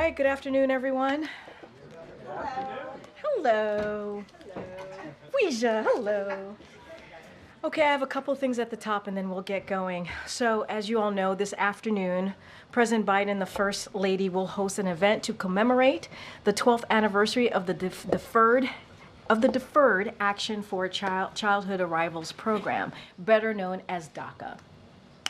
right, good afternoon, everyone. Hello. Ouija, hello. Okay, I have a couple things at the top and then we'll get going. So, as you all know, this afternoon, President Biden, the First Lady, will host an event to commemorate the 12th anniversary of the Deferred Action for Childhood Arrivals program, better known as DACA.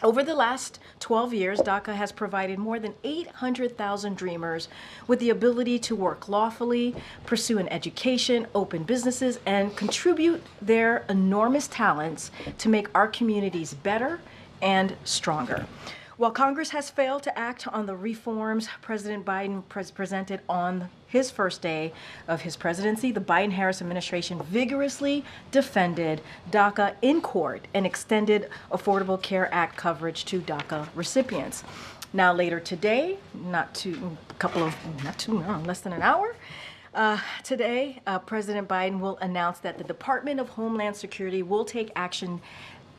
Over the last 12 years, DACA has provided more than 800,000 dreamers with the ability to work lawfully, pursue an education, open businesses, and contribute their enormous talents to make our communities better and stronger. While Congress has failed to act on the reforms President Biden presented on his first day of his presidency, the Biden-Harris administration vigorously defended DACA in court and extended Affordable Care Act coverage to DACA recipients. Now, later today, less than an hour, today, President Biden will announce that the Department of Homeland Security will take action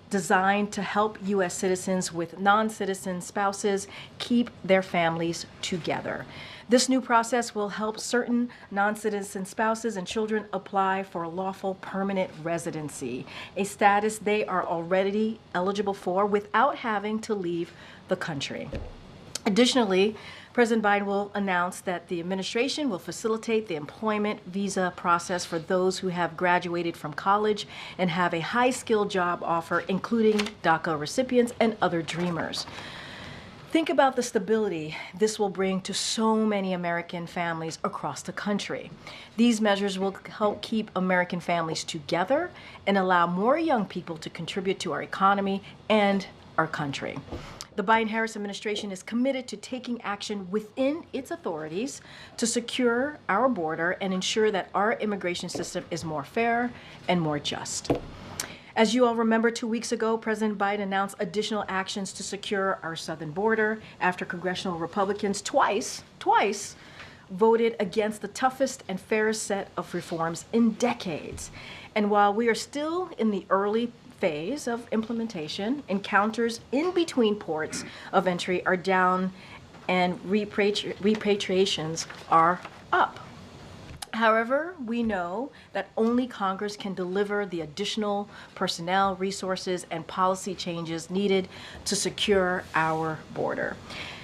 designed to help U.S. citizens with non-citizen spouses keep their families together. This new process will help certain non-citizen spouses and children apply for lawful permanent residency, a status they are already eligible for without having to leave the country. Additionally, President Biden will announce that the administration will facilitate the employment visa process for those who have graduated from college and have a high-skilled job offer, including DACA recipients and other dreamers. Think about the stability this will bring to so many American families across the country. These measures will help keep American families together and allow more young people to contribute to our economy and our country. The Biden-Harris administration is committed to taking action within its authorities to secure our border and ensure that our immigration system is more fair and more just. As you all remember, 2 weeks ago, President Biden announced additional actions to secure our southern border after congressional Republicans twice voted against the toughest and fairest set of reforms in decades. And while we are still in the early phase of implementation, encounters in between ports of entry are down and repatriations are up. However, we know that only Congress can deliver the additional personnel, resources, and policy changes needed to secure our border.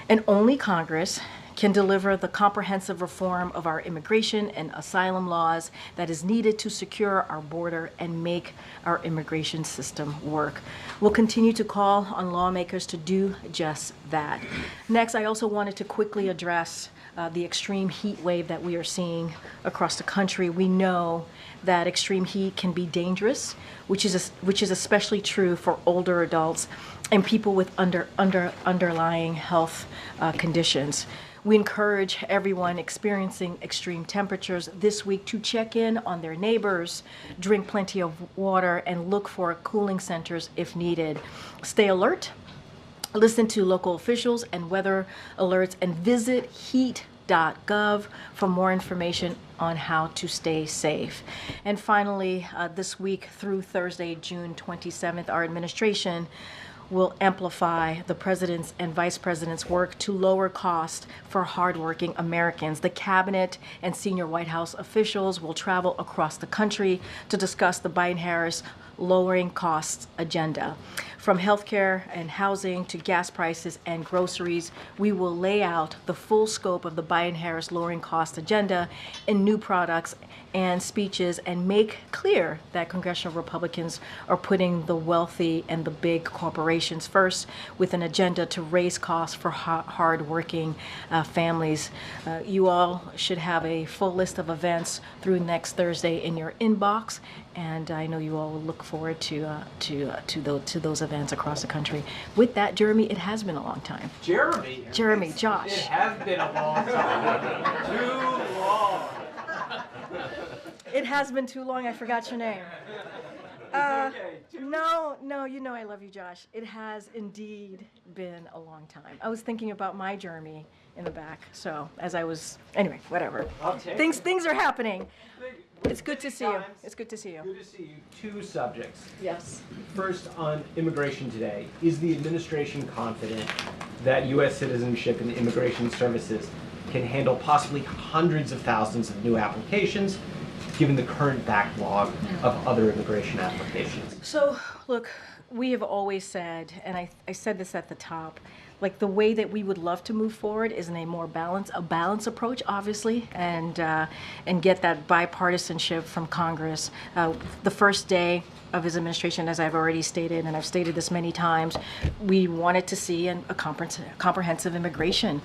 And only Congress can deliver the comprehensive reform of our immigration and asylum laws that is needed to secure our border and make our immigration system work. We'll continue to call on lawmakers to do just that. Next, I also wanted to quickly address the extreme heat wave that we are seeing across the country. We know that extreme heat can be dangerous, which is especially true for older adults and people with underlying health conditions. We encourage everyone experiencing extreme temperatures this week to check in on their neighbors, drink plenty of water, and look for cooling centers if needed. Stay alert, listen to local officials and weather alerts, and visit heat.gov for more information on how to stay safe. And finally, this week through Thursday, June 27th, our administration will amplify the President's and Vice President's work to lower costs for hardworking Americans. The Cabinet and senior White House officials will travel across the country to discuss the Biden-Harris lowering costs agenda. From healthcare and housing to gas prices and groceries, we will lay out the full scope of the Biden-Harris lowering cost agenda in new products and speeches and make clear that congressional Republicans are putting the wealthy and the big corporations first with an agenda to raise costs for hard-working families. You all should have a full list of events through next Thursday in your inbox, and I know you all will look forward to those events across the country. With that, Jeremy, it has been a long time. Jeremy, Josh. It has been a long time. Too long. It has been too long. I forgot your name. Okay. No, you know I love you, Josh. It has indeed been a long time. I was thinking about my Jeremy in the back. So anyway, whatever. Things are happening. It's good to see you. It's good to see you. Good to see you. Two subjects. Yes. First, on immigration today, is the administration confident that U.S. citizenship and immigration services can handle possibly hundreds of thousands of new applications, given the current backlog of other immigration applications? So, look, we have always said, and I said this at the top, like the way that we would love to move forward is in a more balanced approach, obviously, and get that bipartisanship from Congress. The first day of his administration, as I've already stated, and I've stated this many times, we wanted to see a comprehensive immigration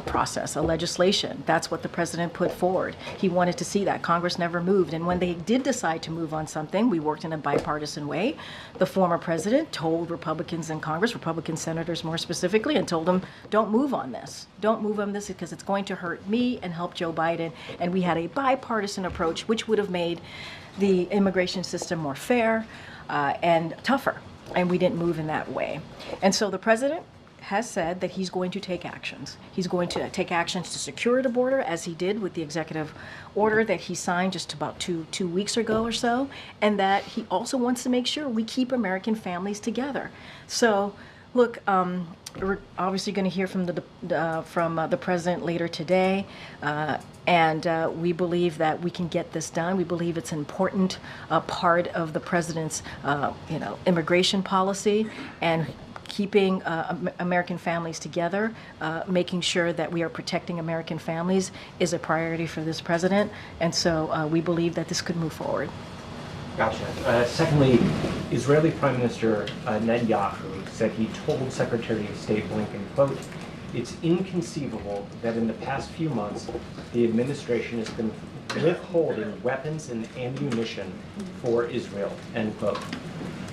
process, a legislation. That's what the president put forward. He wanted to see that. Congress never moved. And when they did decide to move on something, we worked in a bipartisan way. The former president told Republicans in Congress, Republican senators more specifically, and told them, don't move on this. Don't move on this because it's going to hurt me and help Joe Biden. And we had a bipartisan approach, which would have made the immigration system more fair and tougher, and we didn't move in that way. And so the president has said that he's going to take actions. He's going to take actions to secure the border, as he did with the executive order that he signed just about two weeks ago or so, and that he also wants to make sure we keep American families together. So, look, we're obviously going to hear from the president later today, and we believe that we can get this done. We believe it's an important part of the president's, immigration policy and keeping American families together, making sure that we are protecting American families is a priority for this president, and so we believe that this could move forward. Gotcha. Secondly, Israeli Prime Minister Netanyahu said he told Secretary of State Blinken, quote, "It's inconceivable that in the past few months, the administration has been withholding weapons and ammunition for Israel," end quote.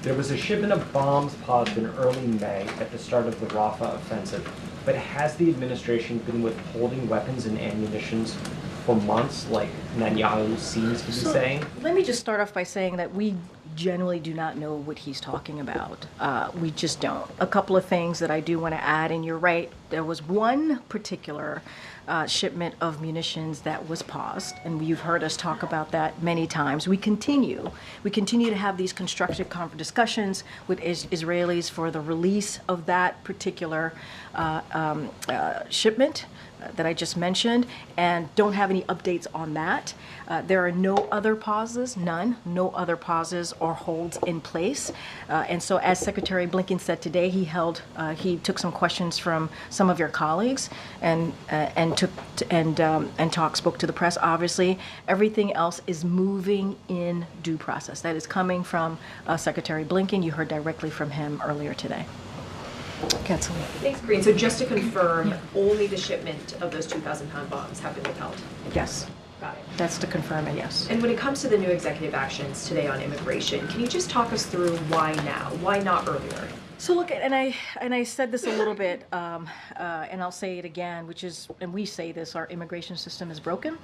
There was a shipment of bombs paused in early May at the start of the Rafah offensive, but has the administration been withholding weapons and ammunition for months, like Netanyahu seems to be saying? Let me just start off by saying that we generally do not know what he's talking about. We just don't. A couple of things that I do want to add, and you're right, there was one particular shipment of munitions that was paused, and you've heard us talk about that many times. We continue to have these constructive discussions with Israelis for the release of that particular shipment that I just mentioned, and don't have any updates on that. There are no other pauses, no other pauses or holds in place. And so, as Secretary Blinken said today, he took some questions from some of your colleagues and spoke to the press. Obviously, everything else is moving in due process. That is coming from Secretary Blinken. You heard directly from him earlier today. Kathleen. Thanks, Karine. So just to confirm, only the shipment of those 2,000-pound bombs have been withheld? Yes. Got it. That's to confirm it, yes. And when it comes to the new executive actions today on immigration, can you just talk us through why now? Why not earlier? So look, and I said this a little bit, and I'll say it again, which is, and we say this, our immigration system is broken.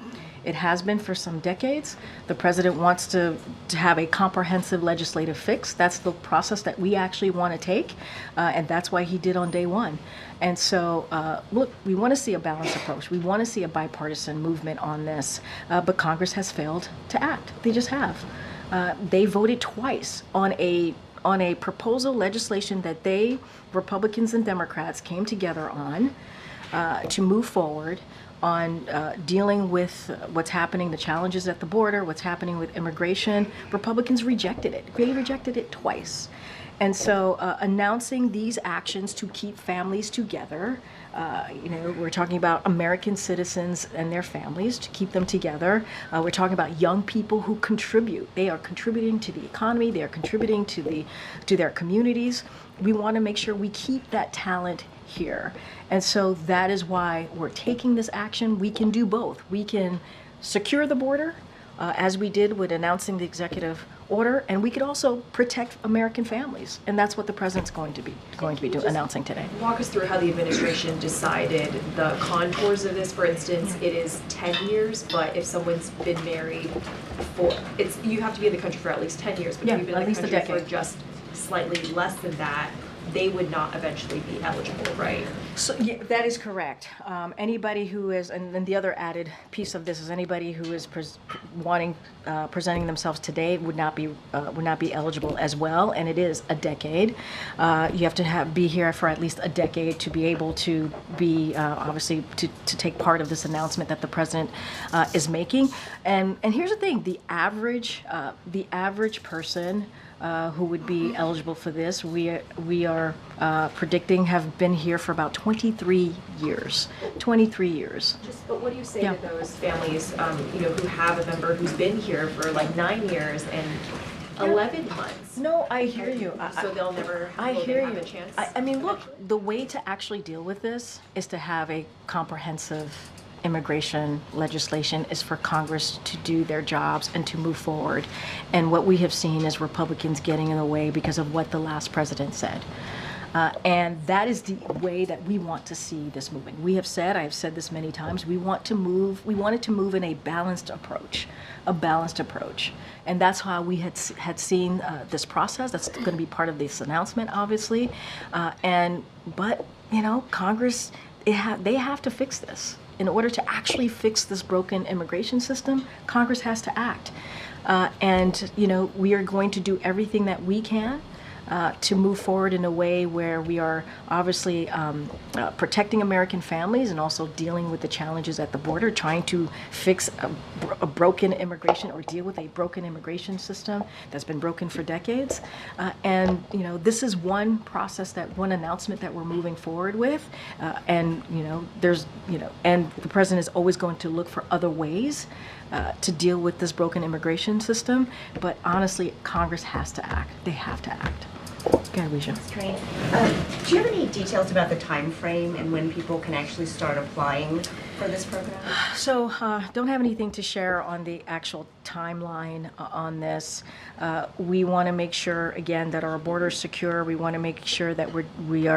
It has been for some decades. The president wants to have a comprehensive legislative fix. That's the process that we actually want to take, and that's why he did on day one. And so, look, we want to see a balanced approach. We want to see a bipartisan movement on this, but Congress has failed to act. They just have. They voted twice on a proposal legislation that Republicans and Democrats, came together on to move forward on dealing with what's happening, the challenges at the border, what's happening with immigration. Republicans rejected it. They rejected it twice. And so announcing these actions to keep families together, we're talking about American citizens and their families, to keep them together. We're talking about young people who contribute. They are contributing to the economy. They are contributing to their communities. We want to make sure we keep that talent here. And so that is why we're taking this action. We can do both. We can secure the border, as we did with announcing the executive order, and we could also protect American families, and that's what the president's going to be announcing today. Walk us through how the administration decided the contours of this. For instance, it is 10 years, but if someone's been married you have to be in the country for at least 10 years, but Yeah, you've been at in least the a country decade. for just slightly less than that. they would not eventually be eligible, right? So, yeah, that is correct. Anybody who is, and then the other added piece of this is anybody who is presenting themselves today would not be eligible as well, and it is a decade. You have to be here for at least a decade to be able to be obviously to take part of this announcement that the president is making. And here's the thing: the average person who would be eligible for this, we are predicting have been here for about 23 years. 23 years. But what do you say Yeah. to those families, who have a member who's been here for like 9 years and 11 months? No, I hear you. So they'll never I will they hear have you. a chance? I mean, look, the way to actually deal with this is to have a comprehensive immigration legislation, is for Congress to do their jobs and to move forward. And what we have seen is Republicans getting in the way because of what the last president said. And that is the way that we want to see this moving. I have said this many times, we want it to move in a balanced approach. And that's how we had seen this process. That's going to be part of this announcement, obviously. But Congress, they have to fix this. In order to actually fix this broken immigration system, Congress has to act. We are going to do everything that we can to move forward in a way where we are obviously protecting American families and also dealing with the challenges at the border, trying to fix a broken immigration or deal with a broken immigration system that's been broken for decades. This is one announcement that we're moving forward with. And the president is always going to look for other ways to deal with this broken immigration system. But honestly, Congress has to act. They have to act. Go ahead, Alicia. Karine, do you have any details about the time frame and when people can actually start applying for this program? So, don't have anything to share on the actual timeline on this. We want to make sure, again, that our border is secure. We want to make sure that we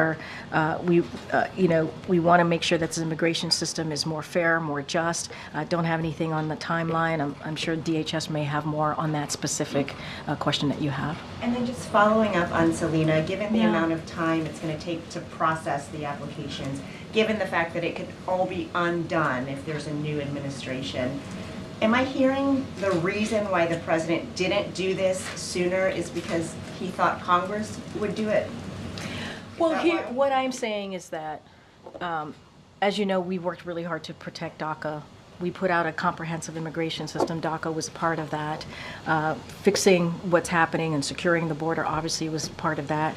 want to make sure that the immigration system is more fair, more just. Don't have anything on the timeline. I'm sure DHS may have more on that specific question that you have. And then just following up on Selena, given the Yeah. amount of time it's going to take to process the applications, given the fact that it could all be undone if there's a new administration, am I hearing the reason why the president didn't do this sooner is because he thought Congress would do it? Well, that here, why? what I'm saying is that, as you know, we worked really hard to protect DACA. We put out a comprehensive immigration system. DACA was part of that. Fixing what's happening and securing the border obviously was part of that.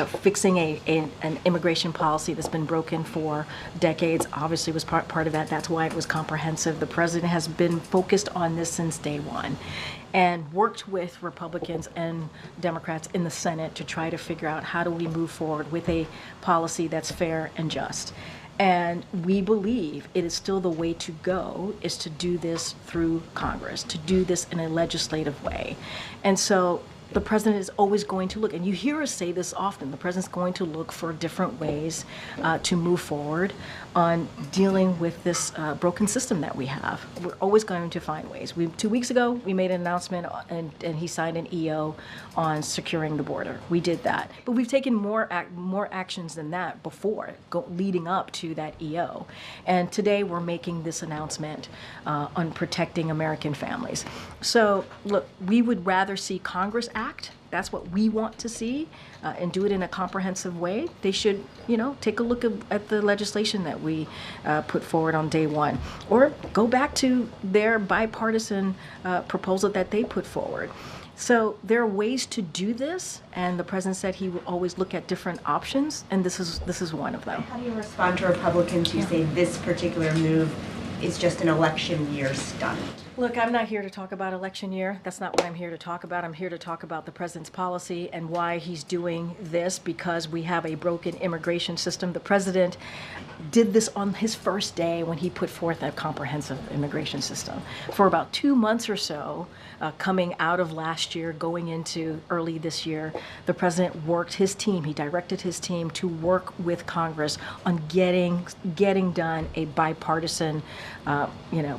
Fixing an immigration policy that's been broken for decades obviously was part of that. That's why it was comprehensive. The president has been focused on this since day one and worked with Republicans and Democrats in the Senate to try to figure out how do we move forward with a policy that's fair and just. And we believe it is still the way to go, is to do this through Congress, to do this in a legislative way. And so the president is always going to look, and you hear us say this often, the president's going to look for different ways to move forward on dealing with this broken system that we have. We're always going to find ways. 2 weeks ago, we made an announcement and he signed an EO on securing the border. We did that. But we've taken more actions than that before, leading up to that EO. And today we're making this announcement on protecting American families. So look, we would rather see Congress act. That's what we want to see, and do it in a comprehensive way. They should, take a look at the legislation that we put forward on day one, or go back to their bipartisan proposal that they put forward. So there are ways to do this, and the president said he will always look at different options, and this is one of them. How do you respond to Republicans who say this particular move is just an election year stunt? Look, I'm not here to talk about election year. That's not what I'm here to talk about. I'm here to talk about the president's policy and why he's doing this, because we have a broken immigration system. The president did this on his first day when he put forth a comprehensive immigration system. For about 2 months or so, coming out of last year, going into early this year, the president worked his team, he directed his team to work with Congress on getting done a bipartisan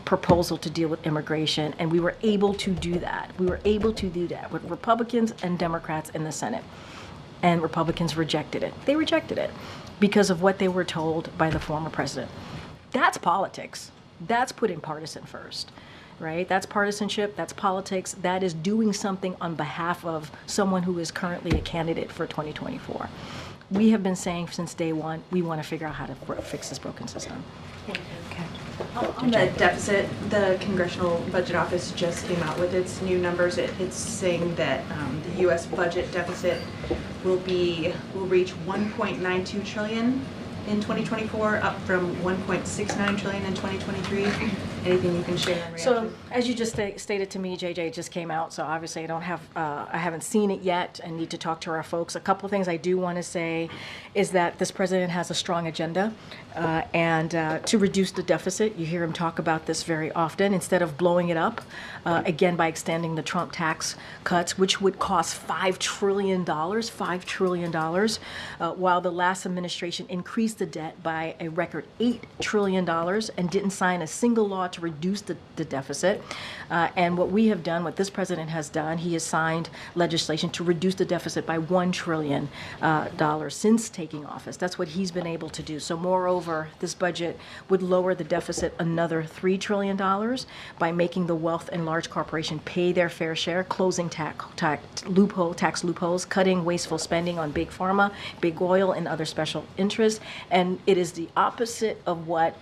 proposal to deal with immigration, and we were able to do that. We were able to do that with Republicans and Democrats in the Senate. and Republicans rejected it. They rejected it because of what they were told by the former president. That's politics. That's putting partisan first, right? That's partisanship, that's politics, that is doing something on behalf of someone who is currently a candidate for 2024. We have been saying since day one, we want to figure out how to fix this broken system. Okay. On the deficit, the Congressional Budget Office just came out with its new numbers. It's saying that the U.S. budget deficit will reach 1.92 trillion in 2024, up from 1.69 trillion in 2023. Anything you can share on reaction? So, as you just stated to me, JJ, it just came out, so obviously I haven't seen it yet and need to talk to our folks. A couple of things I do want to say is that this president has a strong agenda and to reduce the deficit. You hear him talk about this very often, instead of blowing it up, again, by extending the Trump tax cuts, which would cost $5 trillion, while the last administration increased the debt by a record $8 trillion and didn't sign a single law to reduce the deficit. And what we have done, what this president has done, he has signed legislation to reduce the deficit by $1 trillion since taking office. That's what he's been able to do. So moreover, this budget would lower the deficit another $3 trillion by making the wealth and large corporation pay their fair share, closing tax loopholes, cutting wasteful spending on big pharma, big oil, and other special interests. And it is the opposite of what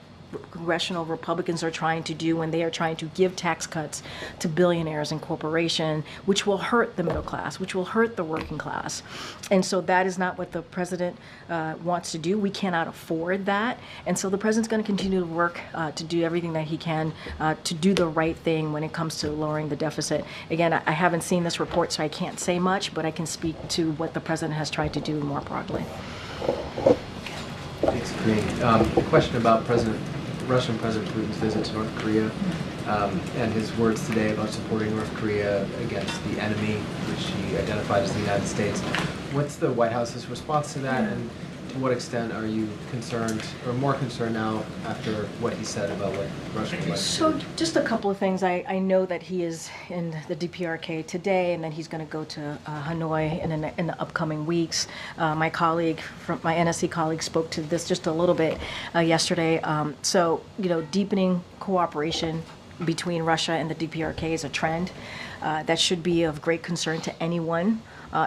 congressional Republicans are trying to do when they are trying to give tax cuts to billionaires and corporations, which will hurt the middle class, which will hurt the working class. And so that is not what the president wants to do. We cannot afford that. And so the president's going to continue to work to do everything that he can to do the right thing when it comes to lowering the deficit. Again, I haven't seen this report, so I can't say much, but I can speak to what the president has tried to do more broadly. Thanks, Karine. The question about Russian President Putin's visit to North Korea and his words today about supporting North Korea against the enemy, which he identified as the United States. What's the White House's response to that, and to what extent are you concerned, or more concerned now after what he said about what Russia would like to So do? just a couple of things. I know that he is in the DPRK today, and then he's going to go to Hanoi in the upcoming weeks. My NSC colleague spoke to this just a little bit yesterday. So, deepening cooperation between Russia and the DPRK is a trend that should be of great concern to anyone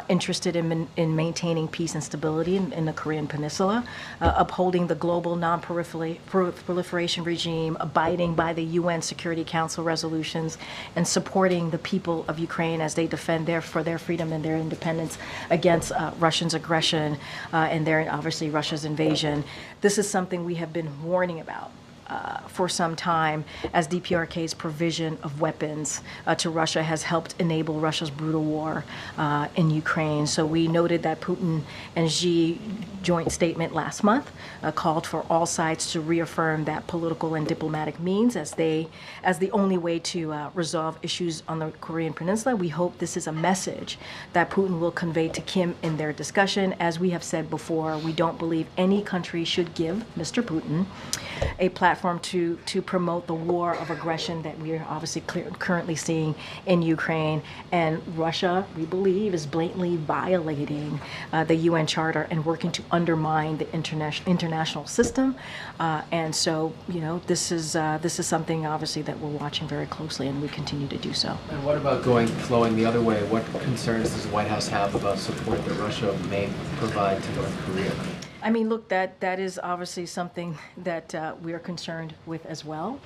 interested in maintaining peace and stability in the Korean Peninsula, upholding the global non-proliferation regime, abiding by the UN Security Council resolutions, and supporting the people of Ukraine as they defend their freedom and their independence against Russia's aggression and obviously Russia's invasion. This is something we have been warning about for some time, as DPRK's provision of weapons to Russia has helped enable Russia's brutal war in Ukraine. So we noted that Putin and Xi joint statement last month called for all sides to reaffirm that political and diplomatic means as the only way to resolve issues on the Korean Peninsula. We hope this is a message that Putin will convey to Kim in their discussion. As we have said before, we don't believe any country should give Mr. Putin a platform to promote the war of aggression that we are obviously currently seeing in Ukraine. And Russia, we believe, is blatantly violating the UN Charter and working to undermine the international system. And so, this is something obviously that we're watching very closely, and we continue to do so. And what about flowing the other way? What concerns does the White House have about support that Russia may provide to North Korea? I mean, look, that is obviously something that we are concerned with as well.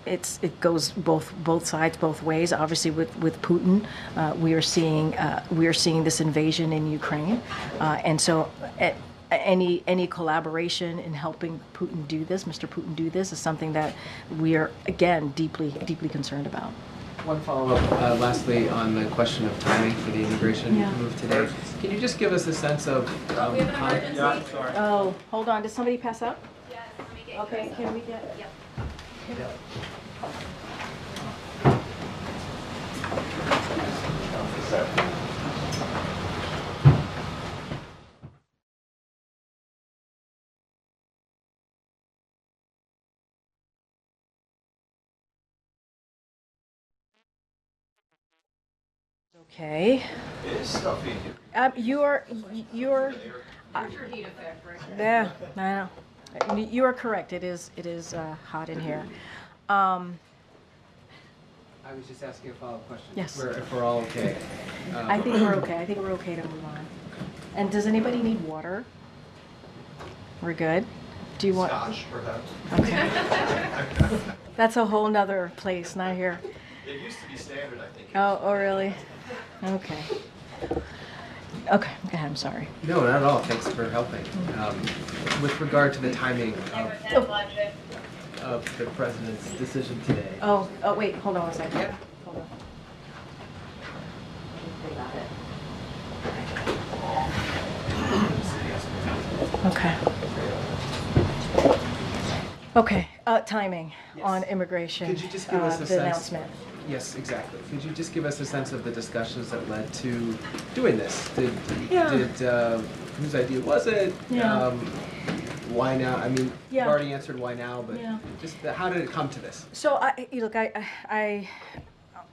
It goes both sides, both ways. Obviously, with Putin, we are seeing this invasion in Ukraine, and so any collaboration in helping Putin do this, Mr. Putin do this, is something that we are again deeply concerned about. One follow-up, lastly, on the question of timing for the immigration move today. Can you just give us a sense of We have an emergency. Yeah, sorry. Oh, hold on. Did somebody pass out? Yes, let me get Okay, can we get? Yep. Okay. It is stuffy in here. You're. Yeah, I know. You are correct. It is hot in here. I was just asking a follow-up question. Yes. If we're all okay. I think we're okay. I think we're okay to move on. And does anybody need water? We're good. Do you want? Scotch, perhaps. Okay. That's a whole nother place, not here. It used to be standard, I think. Oh, really? Okay. Okay, go ahead, I'm sorry. No, not at all. Thanks for helping. With regard to the timing of the president's decision today. Oh, wait, hold on one second. Yeah. Hold on. Okay. Okay, timing Yes. on immigration. Could you just give us a the sense? announcement. Yes, exactly. Could you just give us a sense of the discussions that led to doing this? Yeah. Whose idea was it? Yeah. Why now? I mean, Yeah. you've already answered why now, but Yeah. just how did it come to this? So look, I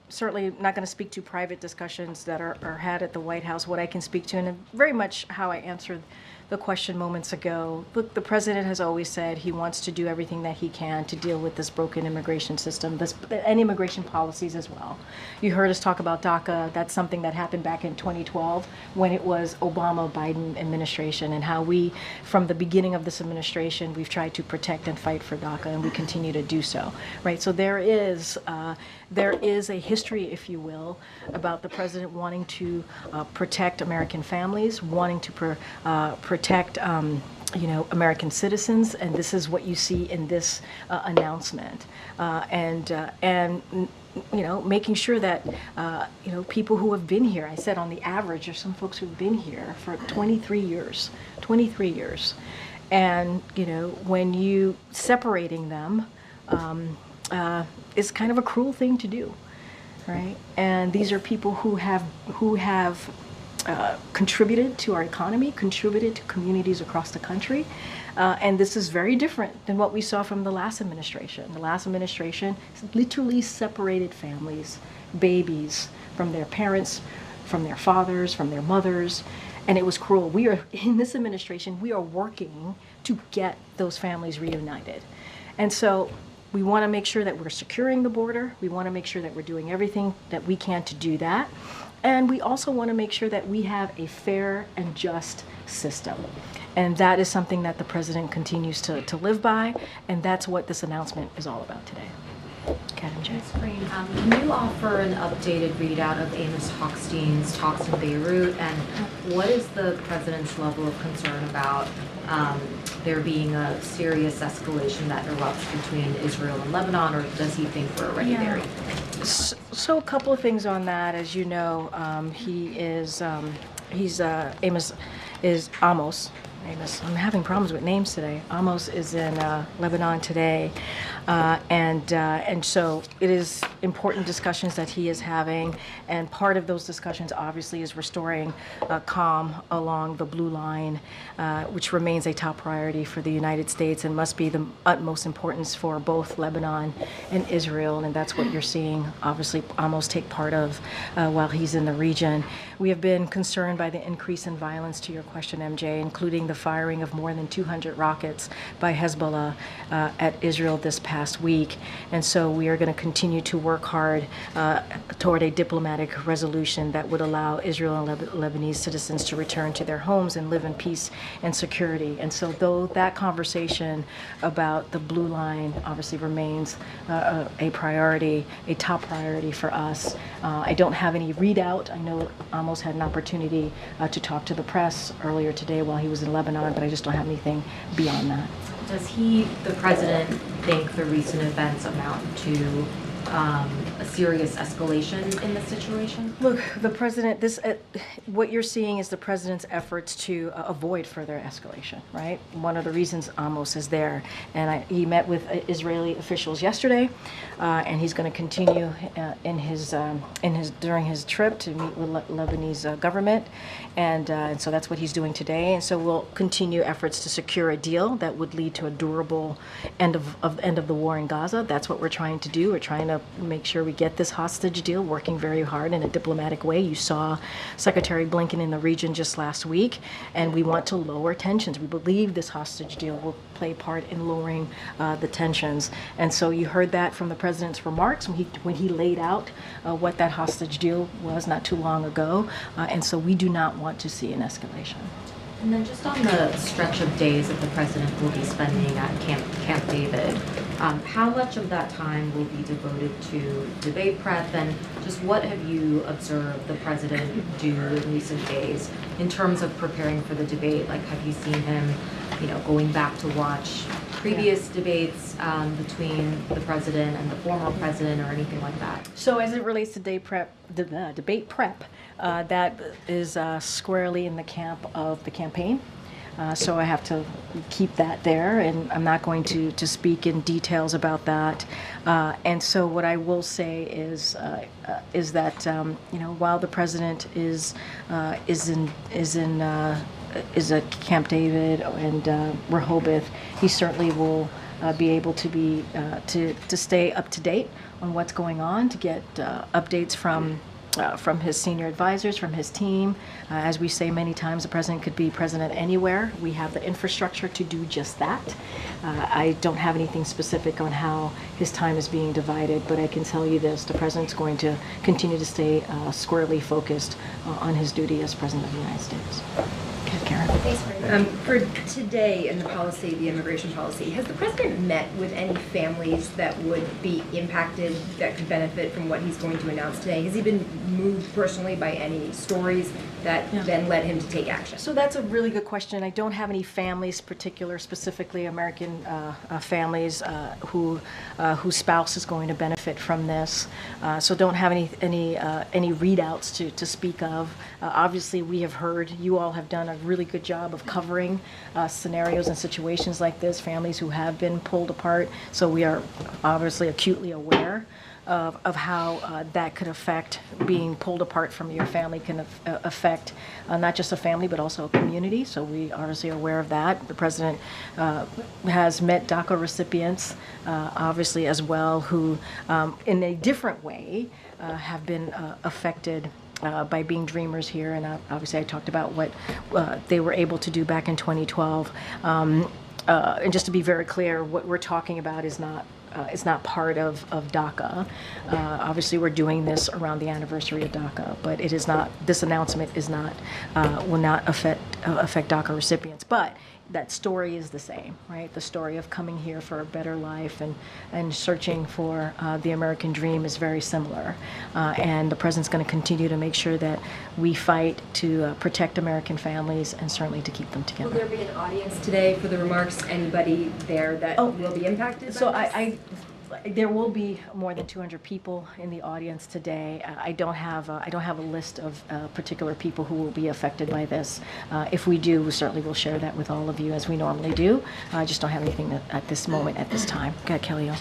certainly not going to speak to private discussions that are had at the White House. What I can speak to, and very much how I answered the question moments ago. Look, the president has always said he wants to do everything that he can to deal with this broken immigration system, and immigration policies as well. You heard us talk about DACA. That's something that happened back in 2012 when it was Obama-Biden administration, and how we, from the beginning of this administration, we've tried to protect and fight for DACA, and we continue to do so, right? So there is a history, if you will, about the president wanting to protect American families, wanting to protect American citizens, and this is what you see in this announcement, and making sure that people who have been here. I said on the average, there's some folks who've been here for 23 years, and when you separating them. Is kind of a cruel thing to do, right? And these are people who have contributed to our economy, contributed to communities across the country, and this is very different than what we saw from the last administration. The last administration literally separated families, babies, from their parents, from their fathers, from their mothers, and it was cruel. We are, in this administration, we are working to get those families reunited. And so we want to make sure that we're securing the border. We want to make sure that we're doing everything that we can to do that. And we also want to make sure that we have a fair and just system. And that is something that the president continues to live by. And that's what this announcement is all about today. Madam Chair. Ms. Karine, can you offer an updated readout of Amos Hochstein's talks in Beirut, and what is the president's level of concern about there being a serious escalation that erupts between Israel and Lebanon, or does he think we're already there? So a couple of things on that. As you know, Amos. I'm having problems with names today. Amos is in Lebanon today, and so it is important discussions that he is having, and part of those discussions obviously is restoring calm along the blue line, which remains a top priority for the United States and must be the utmost importance for both Lebanon and Israel, and that's what you're seeing obviously Amos take part of while he's in the region. We have been concerned by the increase in violence, to your question, MJ, including the firing of more than 200 rockets by Hezbollah at Israel this past week. And so we are going to continue to work hard toward a diplomatic resolution that would allow Israel and Lebanese citizens to return to their homes and live in peace and security. And so though that conversation about the blue line obviously remains a priority, a top priority for us, I don't have any readout. I know Amos had an opportunity to talk to the press earlier today while he was in Lebanon, but I just don't have anything beyond that. Does the president, think the recent events amount to a serious escalation in the situation? Look, the president, what you're seeing is the president's efforts to avoid further escalation, right? One of the reasons Amos is there, and he met with Israeli officials yesterday, and he's going to continue during his trip to meet with Lebanese government, and so that's what he's doing today. And so we'll continue efforts to secure a deal that would lead to a durable end of the war in Gaza. That's what we're trying to do. We're trying to make sure we get this hostage deal working very hard in a diplomatic way. You saw Secretary Blinken in the region just last week, and we want to lower tensions. We believe this hostage deal will play part in lowering the tensions. And so you heard that from the president's remarks when he laid out what that hostage deal was not too long ago. And so we do not want to see an escalation. And then just on the stretch of days that the president will be spending at Camp David, how much of that time will be devoted to debate prep, and just what have you observed the president do in recent days in terms of preparing for the debate? Like, have you seen him, going back to watch previous debates between the president and the former president or anything like that? So as it relates to debate prep, that is squarely in the camp of the campaign. So I have to keep that there, and I'm not going to speak in details about that. And so what I will say is that while the president is at Camp David and Rehoboth, he certainly will be able to stay up to date on what's going on, to get updates from his senior advisors, from his team. As we say many times, the president could be president anywhere. We have the infrastructure to do just that. I don't have anything specific on how his time is being divided, but I can tell you this: the president's going to continue to stay squarely focused on his duty as president of the United States. Okay, Karen. For today and the immigration policy, has the president met with any families that would be impacted, that could benefit from what he's going to announce today? Has he been moved personally by any stories that then led him to take action? So that's a really good question. I don't have any families, specifically American families whose spouse is going to benefit from this. So don't have any readouts to speak of. Obviously, we have heard, you all have done a really good job of covering scenarios and situations like this, families who have been pulled apart. So we are obviously acutely aware of how that could affect being pulled apart from your family, can affect not just a family but also a community. So we are obviously aware of that. The president has met DACA recipients obviously as well, who in a different way have been affected by being dreamers here. And obviously I talked about what they were able to do back in 2012. And just to be very clear, what we're talking about is not part of DACA. Obviously, we're doing this around the anniversary of DACA, but it is not. This announcement will not affect DACA recipients. But that story is the same, right? The story of coming here for a better life and searching for the American dream is very similar. And the president's going to continue to make sure that we fight to protect American families and certainly to keep them together. Will there be an audience today for the remarks? Anybody there that will be impacted? So by this? There will be more than 200 people in the audience today. I don't have a list of particular people who will be affected by this. If we do, we certainly will share that with all of you as we normally do. I just don't have anything at this moment, at this time. Go ahead, Kelly.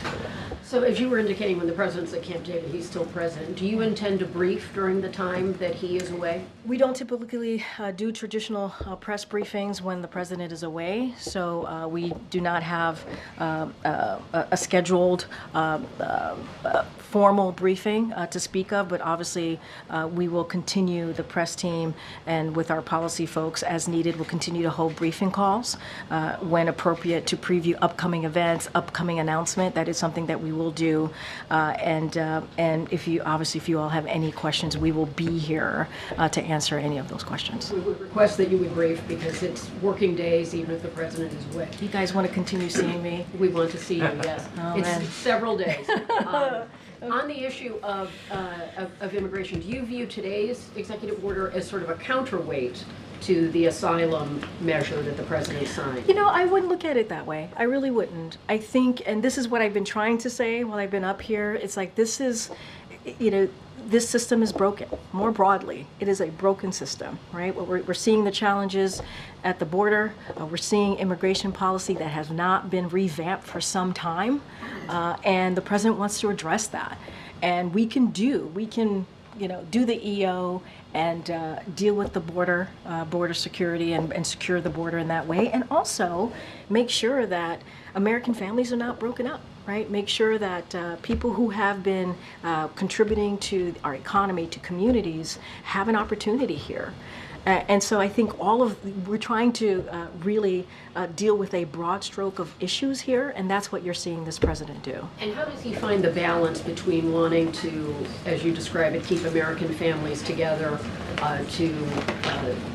So as you were indicating, when the president's at Camp David, he's still president. Do you intend to brief during the time that he is away? We don't typically do traditional press briefings when the president is away. So we do not have a scheduled formal briefing to speak of, but obviously we will continue, the press team and with our policy folks as needed, we'll continue to hold briefing calls when appropriate to preview upcoming events, upcoming announcement. That is something that we will do. And if you all have any questions, we will be here to answer any of those questions. We would request that you would brief because it's working days even if the president is away. You guys want to continue seeing me? We want to see you, yes. Oh, it's man. several days. On the issue of immigration, do you view today's executive order as sort of a counterweight to the asylum measure that the president signed? You know, I wouldn't look at it that way. I really wouldn't. I think, and this is what I've been trying to say while I've been up here, it's like this is, this system is broken. More broadly, it is a broken system, right? We're seeing the challenges at the border. We're seeing immigration policy that has not been revamped for some time, and the president wants to address that. And we can do the EO and deal with the border security and secure the border in that way, and also make sure that American families are not broken up, right? Make sure that people who have been contributing to our economy, to communities, have an opportunity here. And so I think we're trying to really deal with a broad stroke of issues here, and that's what you're seeing this president do. And how does he find the balance between wanting to, as you describe it, keep American families together, to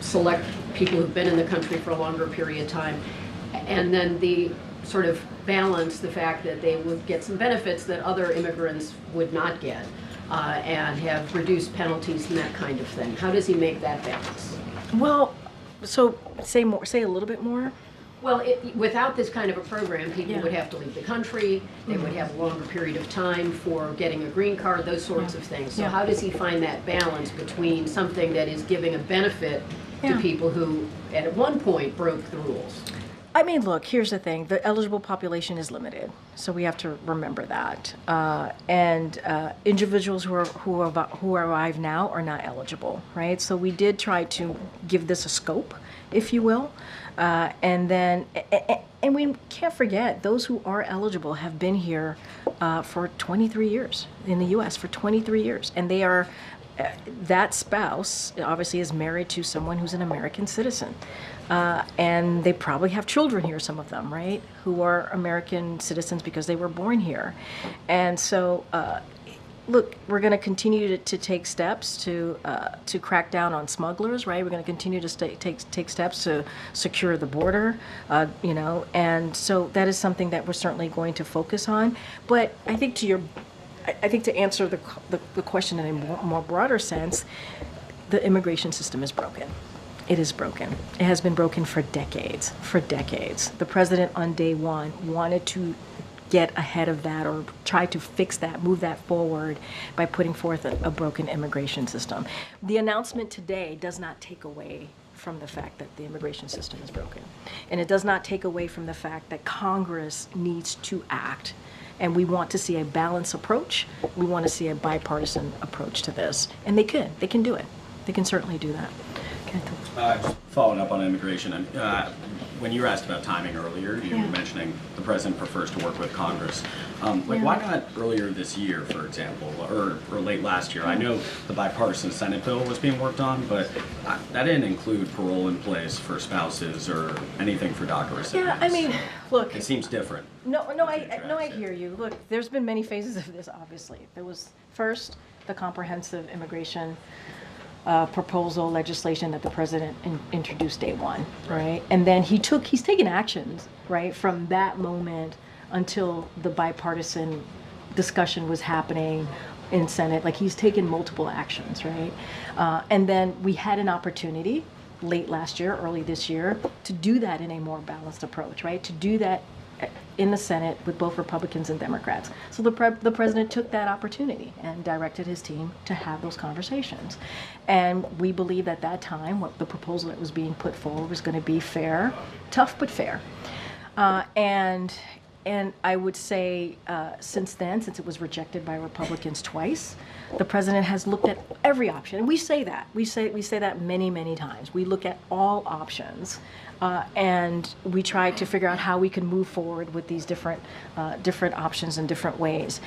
select people who've been in the country for a longer period of time, and then the sort of balance the fact that they would get some benefits that other immigrants would not get, and have reduced penalties and that kind of thing? How does he make that balance? Well, so say a little bit more. Well, without this kind of a program, people would have to leave the country, they would have a longer period of time for getting a green card, those sorts of things. So how does he find that balance between something that is giving a benefit to people who, at one point, broke the rules? I mean, look, here's the thing. The eligible population is limited, so we have to remember that. And individuals who arrive now are not eligible, right? So we did try to give this a scope, if you will. And we can't forget, those who are eligible have been here for 23 years, in the U.S. for 23 years. And they are, that spouse obviously is married to someone who's an American citizen. And they probably have children here, some of them, right, who are American citizens because they were born here. And so, look, we're going to continue to take steps to crack down on smugglers, right? We're going to continue to take steps to secure the border, and so that is something that we're certainly going to focus on. But I think to answer the question in a more broader sense, the immigration system is broken. It is broken. It has been broken for decades, The president on day one wanted to get ahead of that or try to fix that, move that forward by putting forth a broken immigration system. The announcement today does not take away from the fact that the immigration system is broken. And it does not take away from the fact that Congress needs to act. And we want to see a balanced approach. We want to see a bipartisan approach to this. And they can do it. They can certainly do that. Just following up on immigration, when you were asked about timing earlier, you were mentioning the president prefers to work with Congress. Why not earlier this year, for example, or late last year? I know the bipartisan Senate bill was being worked on, but that didn't include parole in place for spouses or anything for DACA recipients. Yeah, I mean, look. It seems different. I hear you. Look, there's been many phases of this, obviously. There was first the comprehensive immigration proposal legislation that the president introduced day one, right? And then he's taken actions, right, from that moment until the bipartisan discussion was happening in Senate. Like, he's taken multiple actions, right? And then we had an opportunity late last year, early this year, to do that in a more balanced approach, right? To do that in the Senate with both Republicans and Democrats. So the president took that opportunity and directed his team to have those conversations. And we believe at that time what the proposal that was being put forward was going to be fair, tough but fair. And I would say since then, since it was rejected by Republicans twice, the president has looked at every option. And we say that. We say that many, many times. We look at all options. And we try to figure out how we can move forward with these different options in different ways.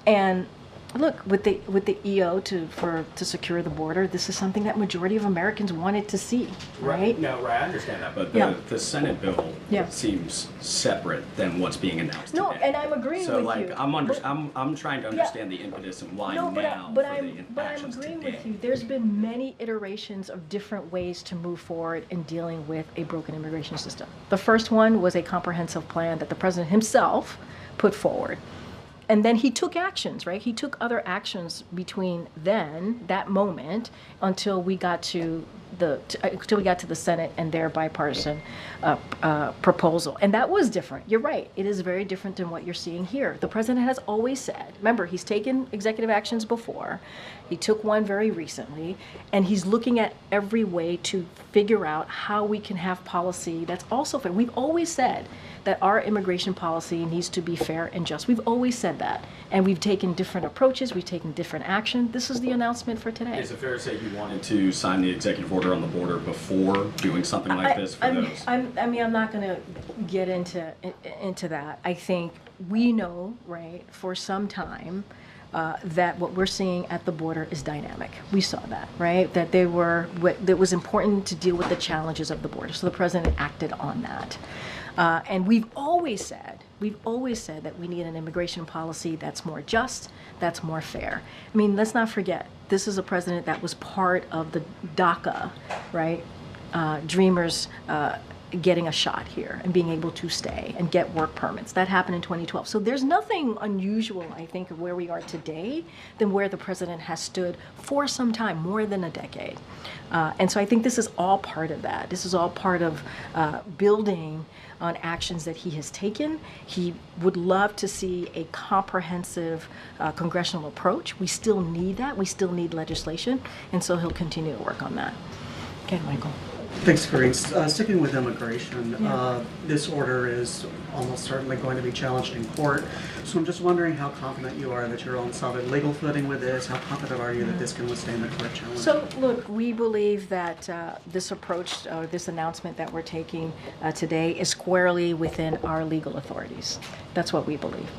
And look, with the EO to secure the border, this is something that majority of Americans wanted to see, right? No, right, I understand that, but the Senate bill seems separate than what's being announced today. No, and I'm agreeing with you. So I'm trying to understand the impetus and why now but for I'm the actions agreeing today. with you. There's been many iterations of different ways to move forward in dealing with a broken immigration system. The first one was a comprehensive plan that the president himself put forward. And then he took actions, right? He took other actions between that moment, until we got to until we got to the Senate and their bipartisan proposal. And that was different. You're right. It is very different than what you're seeing here. The president has always said, remember, he's taken executive actions before. He took one very recently, and he's looking at every way to figure out how we can have policy that's also fair. We've always said that our immigration policy needs to be fair and just. We've always said that. And we've taken different approaches. We've taken different action. This is the announcement for today. Is it fair to say you wanted to sign the executive order on the border before doing something like this for those? I'm not going to get into that. I think we know, right, for some time, that what we're seeing at the border is dynamic. We saw that, right? That it was important to deal with the challenges of the border. So the president acted on that. And we've always said that we need an immigration policy that's more just, that's more fair. I mean, let's not forget, this is a president that was part of the DACA, right? Dreamers getting a shot here and being able to stay and get work permits. That happened in 2012. So there's nothing unusual, I think, of where we are today than where the president has stood for some time, more than a decade. And so I think this is all part of that. This is all part of building on actions that he has taken. He would love to see a comprehensive congressional approach. We still need that. We still need legislation. And so he'll continue to work on that. Okay, Michael. Thanks, Karine. Sticking with immigration, this order is almost certainly going to be challenged in court. So I'm just wondering how confident you are that you're on solid legal footing with this. How confident are you that this can withstand the court challenge? So, look, we believe that this approach, this announcement that we're taking today is squarely within our legal authorities. That's what we believe.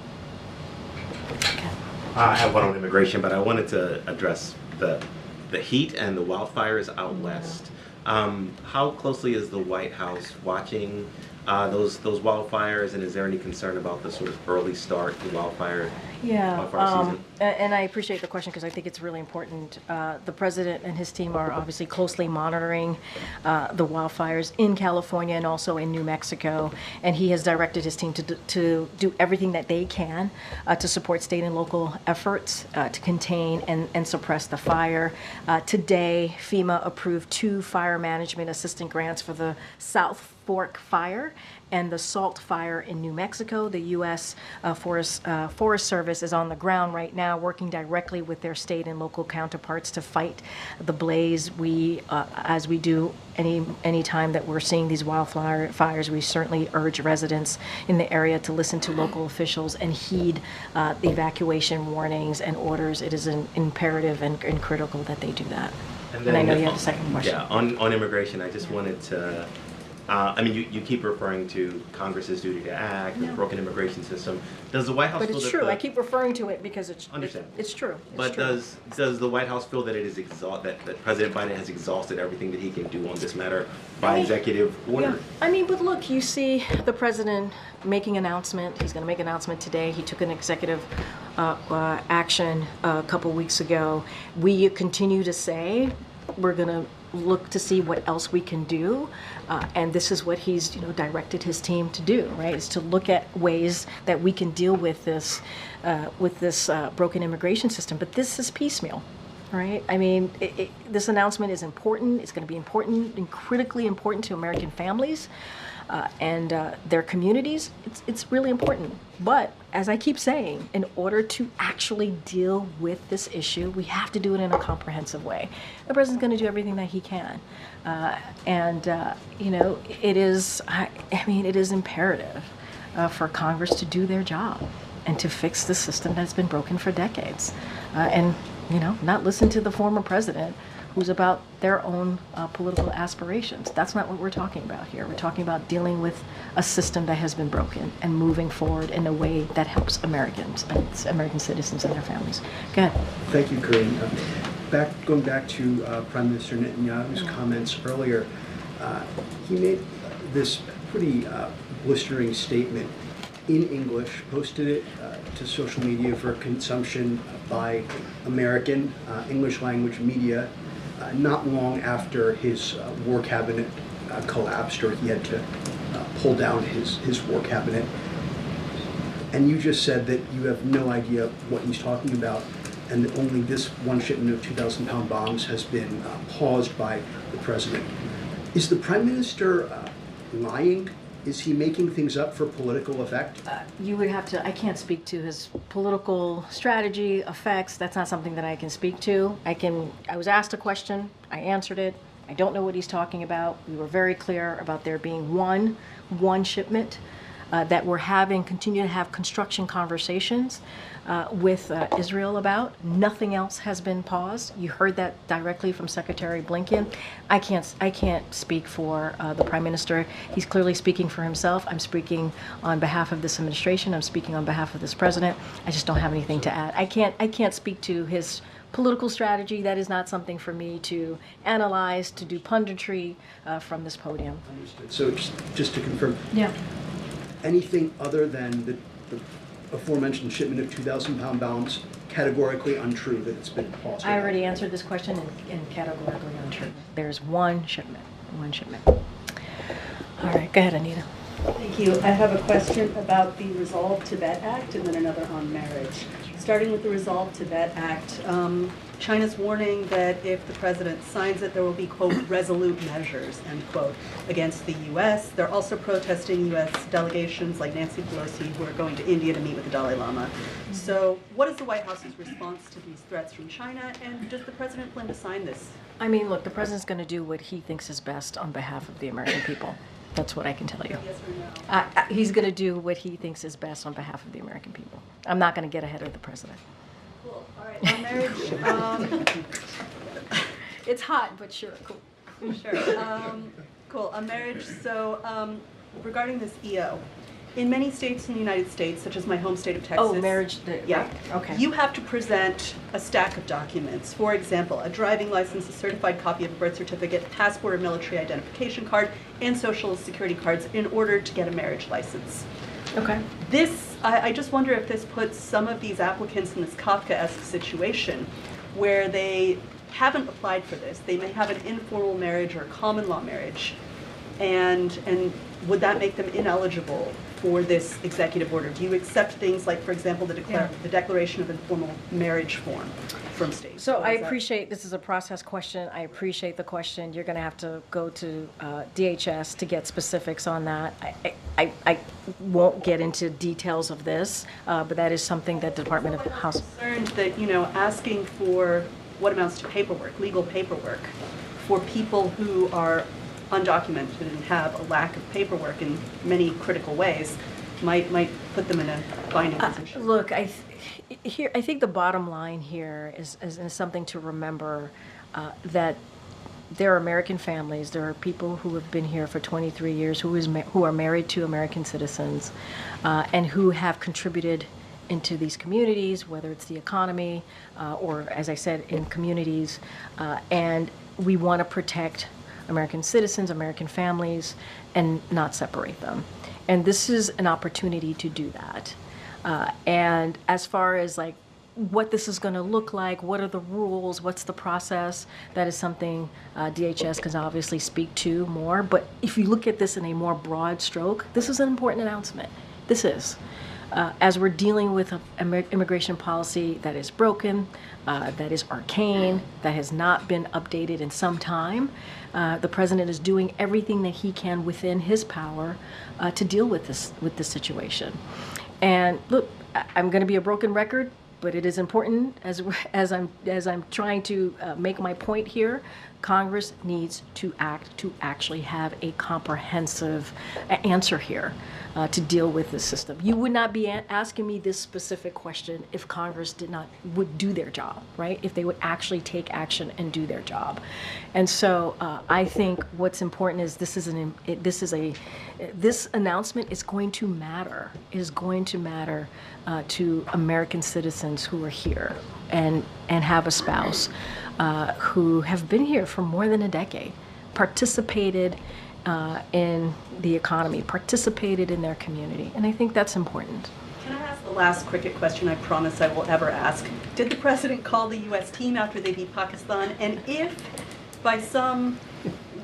Okay. I have one on immigration, but I wanted to address the heat and the wildfires out west. How closely is the White House watching those wildfires, and is there any concern about the sort of early start to wildfire season? And I appreciate the question because I think it's really important. The president and his team are obviously closely monitoring the wildfires in California and also in New Mexico, and he has directed his team to do everything that they can to support state and local efforts to contain and suppress the fire. Today, FEMA approved 2 fire management assistant grants for the South Fork Fire and the Salt Fire in New Mexico. The U.S. Forest Service is on the ground right now working directly with their state and local counterparts to fight the blaze. We, as we do any time that we're seeing these wildfires, we certainly urge residents in the area to listen to local officials and heed the evacuation warnings and orders. It is imperative and critical that they do that. And I know you have a second question. Yeah, on immigration, I just wanted to I mean, you keep referring to Congress's duty to act, the broken immigration system. Does the White House feel that... But it's true. I keep referring to it because it's true. But does the White House feel that it is that President Biden has exhausted everything that he can do on this matter by executive order? Yeah. I mean, but look, you see the president making an announcement. He's going to make an announcement today. He took an executive action a couple weeks ago. We continue to say we're going to look to see what else we can do, and this is what he's directed his team to do, right? Is to look at ways that we can deal with this broken immigration system. But this is piecemeal, right? I mean, this announcement is important. It's going to be important and critically important to American families and their communities. It's really important. But as I keep saying, in order to actually deal with this issue, we have to do it in a comprehensive way. The president's going to do everything that he can, it is. It is imperative for Congress to do their job and to fix the system that's been broken for decades, and not listen to the former president, who's about their own political aspirations. That's not what we're talking about here. We're talking about dealing with a system that has been broken and moving forward in a way that helps Americans, American citizens and their families. Go ahead. Thank you, Karine. Going back to Prime Minister Netanyahu's comments earlier, he made this pretty blistering statement in English, posted it to social media for consumption by American English language media not long after his war cabinet collapsed, or he had to pull down his war cabinet. And you just said that you have no idea what he's talking about. and that only this one shipment of 2,000-pound bombs has been paused by the president. Is the Prime Minister lying? Is he making things up for political effect? You would have to, I can't speak to his political strategy, effects. That's not something that I can speak to. I was asked a question, I answered it. I don't know what he's talking about. We were very clear about there being one shipment that we're continue to have construction conversations with Israel about. Nothing else has been paused. You heard that directly from Secretary Blinken. I can't speak for the Prime Minister. He's clearly speaking for himself. I'm speaking on behalf of this administration. I'm speaking on behalf of this president. I just don't have anything to add. I can't speak to his political strategy. That is not something for me to analyze, to do punditry from this podium. Understood. So just to confirm, Yeah. anything other than the aforementioned shipment of 2,000-pound bombs categorically untrue that it's been paused? I already answered this question in categorically untrue. There's one shipment. All right, go ahead, Anita. Thank you. I have a question about the Resolve Tibet Act and then another on marriage. Starting with the Resolve Tibet Act, China's warning that if the president signs it, there will be, quote, resolute measures, end quote, against the U.S. They're also protesting U.S. delegations like Nancy Pelosi who are going to India to meet with the Dalai Lama. So what is the White House's response to these threats from China, and does the president plan to sign this? I mean, look, the president's going to do what he thinks is best on behalf of the American people. That's what I can tell you. Yes or no? He's going to do what he thinks is best on behalf of the American people. I'm not going to get ahead of the president. Cool. All right. On marriage, It's hot, but sure, cool. sure. Cool. On marriage, so regarding this EO, in many states in the United States, such as my home state of Texas. Oh, marriage. Yeah. Right. Okay. You have to present a stack of documents. For example, a driving license, a certified copy of a birth certificate, passport or military identification card, and social security cards in order to get a marriage license. Okay. I just wonder if this puts some of these applicants in this Kafkaesque situation where they haven't applied for this. They may have an informal marriage or a common law marriage, and would that make them ineligible for this executive order? Do you accept things like, for example, the Declaration of Informal Marriage form from states? So I appreciate, this is a process question. I appreciate the question. You're going to have to go to DHS to get specifics on that. I won't get into details of this, but that is something that the Department of House. Concerned that, asking for what amounts to paperwork, legal paperwork, for people who are undocumented and have a lack of paperwork in many critical ways might put them in a binding position. Look, I think the bottom line here is something to remember, that there are American families, there are people who have been here for 23 years who are married to American citizens and who have contributed into these communities, whether it's the economy or, as I said, in communities, and we want to protect American citizens, American families, and not separate them. And this is an opportunity to do that. And as far as like what this is going to look like, what are the rules, what's the process, that is something DHS can obviously speak to more. But if you look at this in a more broad stroke, this is an important announcement. This is. As we're dealing with an immigration policy that is broken, that is arcane, that has not been updated in some time, the president is doing everything that he can within his power to deal with this situation. And look, I'm going to be a broken record, but it is important as I'm trying to make my point here. Congress needs to act to actually have a comprehensive answer here to deal with this system. You would not be asking me this specific question if Congress would do their job, right? If they would actually take action and do their job. And so I think what's important is this announcement is going to matter. It is going to matter to American citizens who are here and have a spouse who have been here for more than a decade, participated in the economy, participated in their community. And I think that's important. Can I ask the last cricket question I promise I will ever ask? Did the president call the U.S. team after they beat Pakistan? And if, by some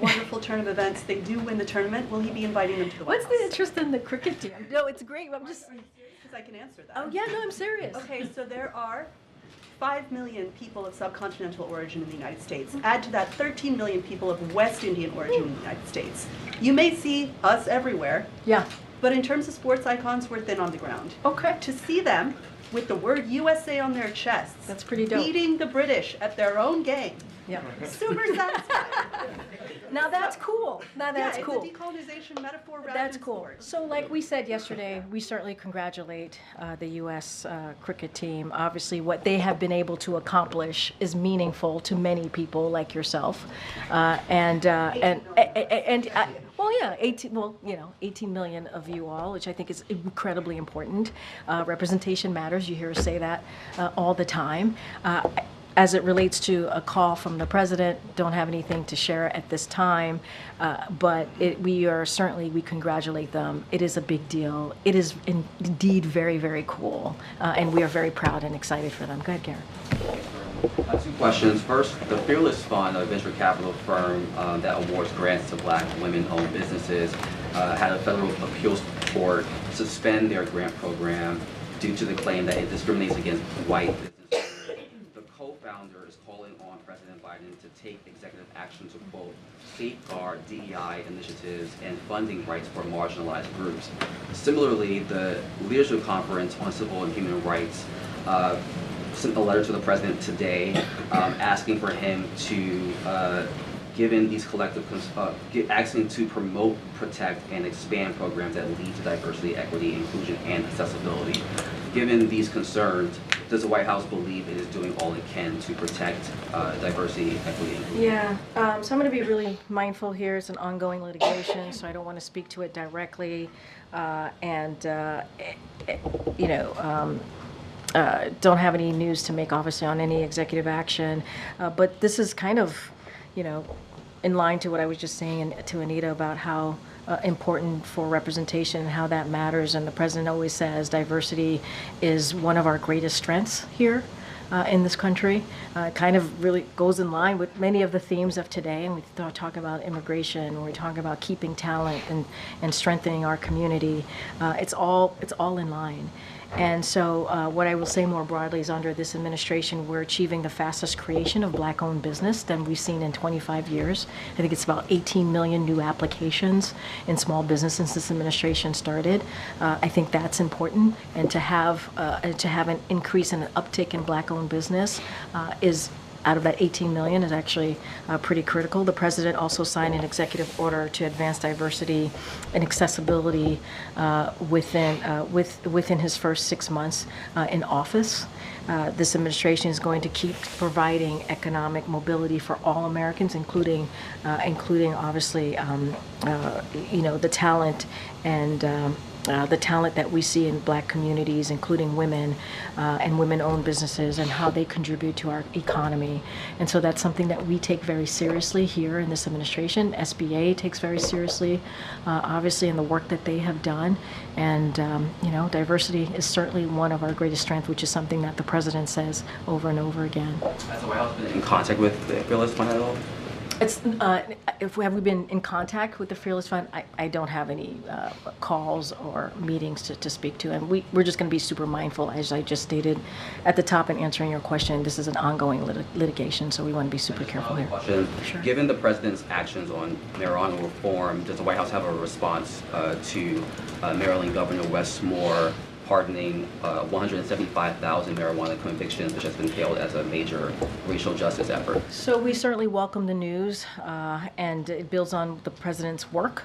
wonderful turn of events, they do win the tournament, will he be inviting them to the White What's the interest in the cricket team? No, it's great. I'm just... Because I can answer that. Oh, yeah, no, I'm serious. Okay, so there are 5 million people of subcontinental origin in the United States. Add to that 13 million people of West Indian origin in the United States. You may see us everywhere, Yeah. but in terms of sports icons, we're thin on the ground. Okay. To see them with the word USA on their chests, That's pretty dope. beating the British at their own game, Yeah. super satisfying. Now that's cool. Now that's cool. It's a decolonization metaphor wrapped That's in cool. sports. So like we said yesterday, we certainly congratulate the U.S. Cricket team. Obviously, what they have been able to accomplish is meaningful to many people like yourself. Well, yeah, 18 million of you all, which I think is incredibly important. Representation matters. You hear us say that all the time. As it relates to a call from the president, don't have anything to share at this time, but we congratulate them. It is a big deal. It is indeed very, very cool, and we are very proud and excited for them. Go ahead, Karen. Two questions. First, the Fearless Fund, a venture capital firm that awards grants to Black women-owned businesses, had a federal appeals court suspend their grant program due to the claim that it discriminates against white business owners. The co-founder is calling on President Biden to take executive action to, quote, safeguard DEI initiatives and funding rights for marginalized groups. Similarly, the Leadership Conference on Civil and Human Rights sent a letter to the president today asking for him to, given these collective, asking to promote, protect, and expand programs that lead to diversity, equity, inclusion, and accessibility. Given these concerns, does the White House believe it is doing all it can to protect diversity, equity, and inclusion? Yeah, so I'm going to be really mindful here. It's an ongoing litigation, so I don't want to speak to it directly. Don't have any news to make, obviously, on any executive action. But this is kind of, in line to what I was just saying to Anita about how important for representation and how that matters. And the president always says diversity is one of our greatest strengths here in this country. Kind of really goes in line with many of the themes of today. And we talk about immigration, or we talk about keeping talent and strengthening our community. It's all in line. And so what I will say more broadly is under this administration, we're achieving the fastest creation of Black-owned business than we've seen in 25 years. I think it's about 18 million new applications in small business since this administration started. I think that's important. And to have an increase and an uptick in Black-owned business is, out of that 18 million, is actually pretty critical. The president also signed an executive order to advance diversity and accessibility within his first 6 months in office. This administration is going to keep providing economic mobility for all Americans, including obviously the talent and the talent that we see in Black communities, including women and women-owned businesses, and how they contribute to our economy. And so that's something that we take very seriously here in this administration. SBA takes very seriously, obviously, in the work that they have done. And diversity is certainly one of our greatest strengths, which is something that the president says over and over again. Has the White House been in contact with the Fearless Fund at all? It's have we been in contact with the Fearless Fund? I don't have any calls or meetings to speak to, and we're just going to be super mindful, as I just stated at the top in answering your question. This is an ongoing litigation, so we want to be super careful here. Question. Sure. Given the president's actions on marijuana reform, does the White House have a response to Maryland Governor Wes Moore pardoning 175,000 marijuana convictions, which has been hailed as a major racial justice effort? So we certainly welcome the news, and it builds on the president's work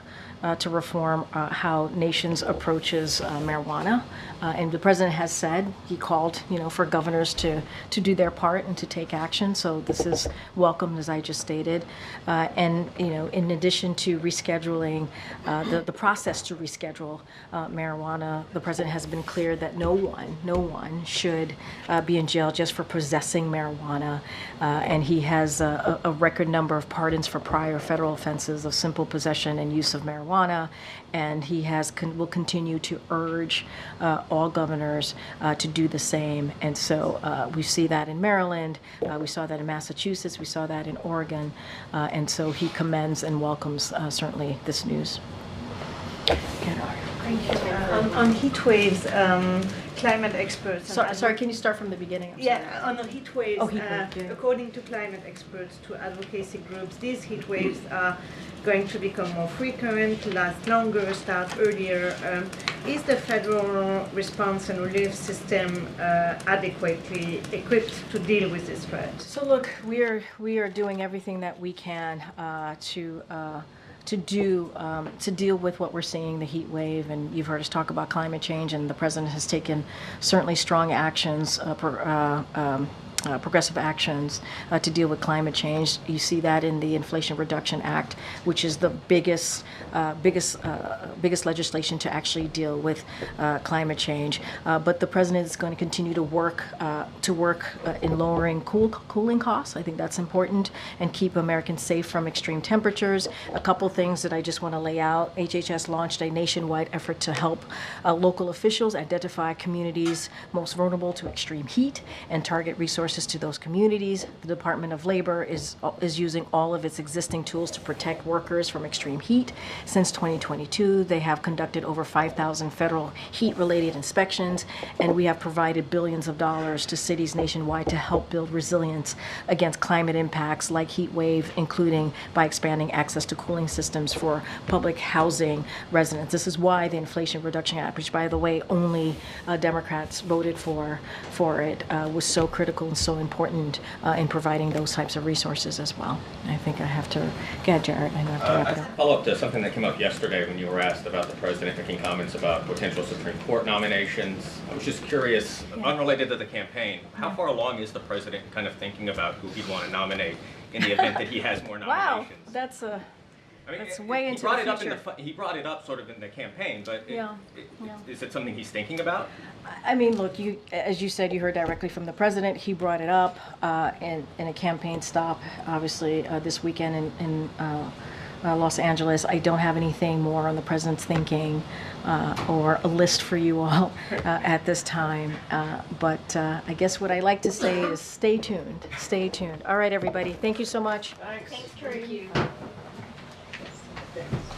to reform how nations approaches marijuana. And the president has said, he called, for governors to do their part and to take action. So this is welcomed, as I just stated. And in addition to rescheduling, the process to reschedule marijuana, the president has been clear that no one should be in jail just for possessing marijuana. And he has a record number of pardons for prior federal offenses of simple possession and use of marijuana. And he will continue to urge all governors to do the same. And so we see that in Maryland, we saw that in Massachusetts, we saw that in Oregon. And so he commends and welcomes certainly this news. On heat waves, climate experts. Sorry, can you start from the beginning? I'm sorry. Yeah, on the heat waves, Oh, heat wave, yeah. according to climate experts, to advocacy groups, these heat waves are going to become more frequent, last longer, start earlier. Is the federal response and relief system adequately equipped to deal with this threat? So look, we are doing everything that we can to deal with what we're seeing, the heat wave, and you've heard us talk about climate change, and the president has taken certainly strong actions, progressive actions to deal with climate change. You see that in the Inflation Reduction Act, which is the biggest legislation to actually deal with climate change. But the president is going to continue to work in lowering cooling costs. I think that's important, and keep Americans safe from extreme temperatures. A couple things that I just want to lay out. HHS launched a nationwide effort to help local officials identify communities most vulnerable to extreme heat and target resources to those communities. The Department of Labor is using all of its existing tools to protect workers from extreme heat. Since 2022, they have conducted over 5,000 federal heat-related inspections, and we have provided billions of dollars to cities nationwide to help build resilience against climate impacts like heat wave, including by expanding access to cooling systems for public housing residents. This is why the Inflation Reduction Act, which by the way only Democrats voted for it, was so critical and so important in providing those types of resources as well. I think I have to, go ahead, Jared, I have to wrap it up. Follow up to something that came up yesterday when you were asked about the president making comments about potential Supreme Court nominations. I was just curious, unrelated to the campaign, how far along is the president kind of thinking about who he'd want to nominate in the event that he has more nominations? Wow, that's a... I mean, That's way into he brought the it up future. he brought it up sort of in the campaign, but Yeah. is it something he's thinking about? I mean, look, as you said, you heard directly from the president. He brought it up in a campaign stop, obviously, this weekend in Los Angeles. I don't have anything more on the president's thinking or a list for you all at this time. But I guess what I like to say is stay tuned. Stay tuned. All right, everybody. Thank you so much. Thanks, Thank you. Thanks.